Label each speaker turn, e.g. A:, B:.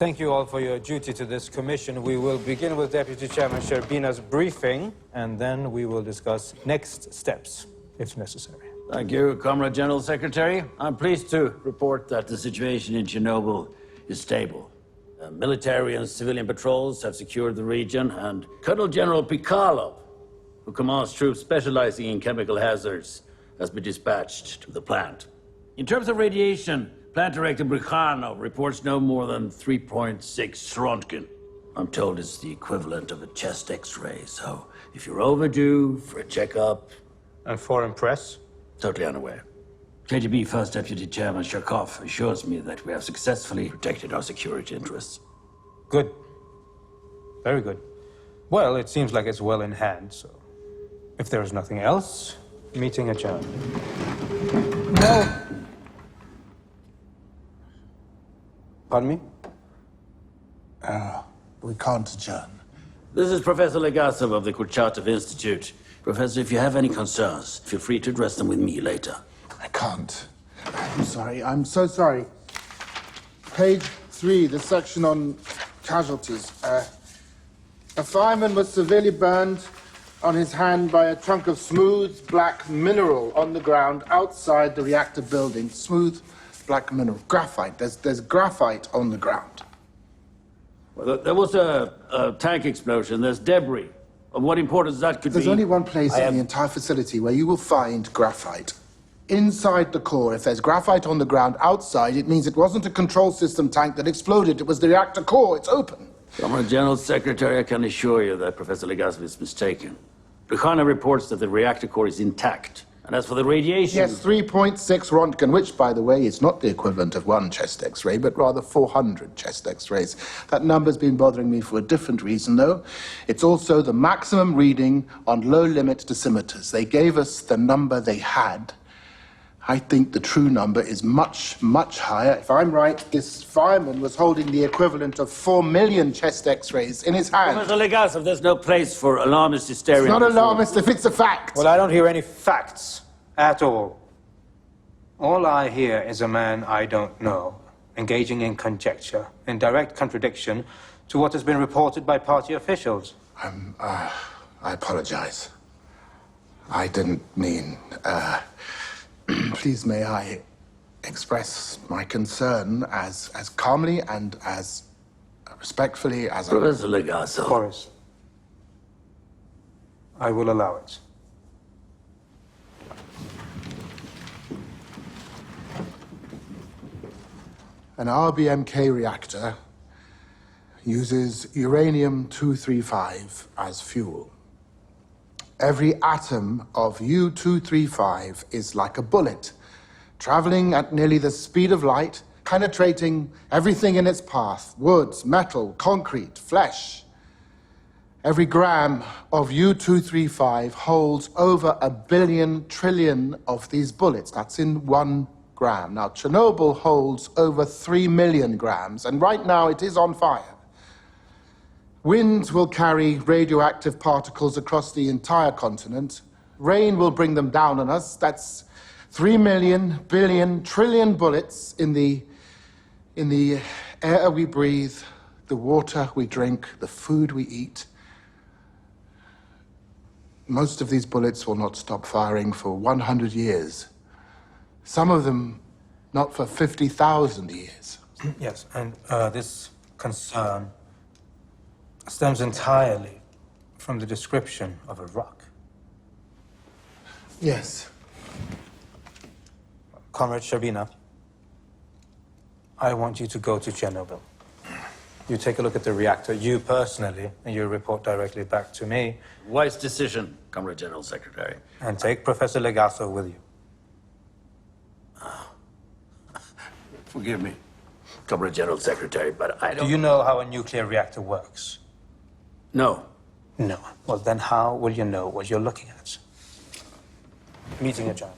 A: Thank you all for your duty to this commission. We will begin with Deputy Chairman Sherbina's briefing, and then we will discuss next steps, if necessary.
B: Thank you, Comrade General Secretary. I'm pleased to report that the situation in Chernobyl is stable. Military and civilian patrols have secured the region, and Colonel General Pikalo, who commands troops specializing in chemical hazards, has been dispatched to the plant. In terms of radiation, Plant Director Bricano reports no more than 3.6 Röntgen. I'm told it's the equivalent of a chest X-ray, so if you're overdue for a checkup...
A: And foreign press?
B: Totally unaware. KGB First Deputy Chairman Sharkov assures me that we have successfully protected our security interests.
A: Good. Very good. Well, it seems like it's well in hand, so... If there is nothing else, meeting adjourned.
C: No.
A: Pardon me?
C: We can't adjourn.
B: This is Professor Legasov of the Kurchatov Institute. Professor, if you have any concerns, feel free to address them with me later.
C: I can't. I'm sorry. I'm so sorry. Page 3, the section on casualties. A fireman was severely burned on his hand by a chunk of smooth black mineral on the ground outside the reactor building. Smooth black mineral. Graphite. There's graphite on the ground.
B: Well, there was a tank explosion. There's debris. Of what importance that could be...
C: There's only one place in the entire facility where you will find graphite. Inside the core. If there's graphite on the ground outside, it means it wasn't a control system tank that exploded. It was the reactor core. It's open.
B: Comrade General Secretary, I can assure you that Professor Legasov is mistaken. Bricano reports that the reactor core is intact. And as for the radiation...
C: Yes, 3.6 Röntgen, which, by the way, is not the equivalent of one chest X-ray, but rather 400 chest X-rays. That number's been bothering me for a different reason, though. It's also the maximum reading on low-limit dosimeters. They gave us the number they had. I think the true number is much, much higher. If I'm right, this fireman was holding the equivalent of 4 million chest X-rays in his hand.
B: Professor Legasov, there's no place for alarmist hysteria.
C: It's not alarmist if it's a fact.
A: Well, I don't hear any facts at all. All I hear is a man I don't know, engaging in conjecture, in direct contradiction to what has been reported by party officials.
C: I apologize. I didn't mean, please may I express my concern as calmly and as respectfully as
B: Professor Legasov.
A: Boris, I will allow it.
C: An RBMK reactor uses uranium-235 as fuel. Every atom of U-235 is like a bullet, traveling at nearly the speed of light, penetrating everything in its path: woods, metal, concrete, flesh. Every gram of U-235 holds over 1 billion trillion of these bullets. That's in 1 gram. Now, Chernobyl holds over 3 million grams, and right now it is on fire. Winds will carry radioactive particles across the entire continent. Rain will bring them down on us. That's 3 million, billion, trillion bullets in the air we breathe, the water we drink, the food we eat. Most of these bullets will not stop firing for 100 years. Some of them not for 50,000 years.
A: Yes, and this concern stems entirely from the description of a rock.
C: Yes.
A: Comrade Sherbina, I want you to go to Chernobyl. You take a look at the reactor, you personally, and you report directly back to me.
B: Wise decision, Comrade General Secretary.
A: And take Professor Legasov with you.
B: Forgive me, Comrade General Secretary, but I don't...
A: Do you know how a nuclear reactor works?
B: No.
A: No. Well, then how will you know what you're looking at? Meeting adjourned.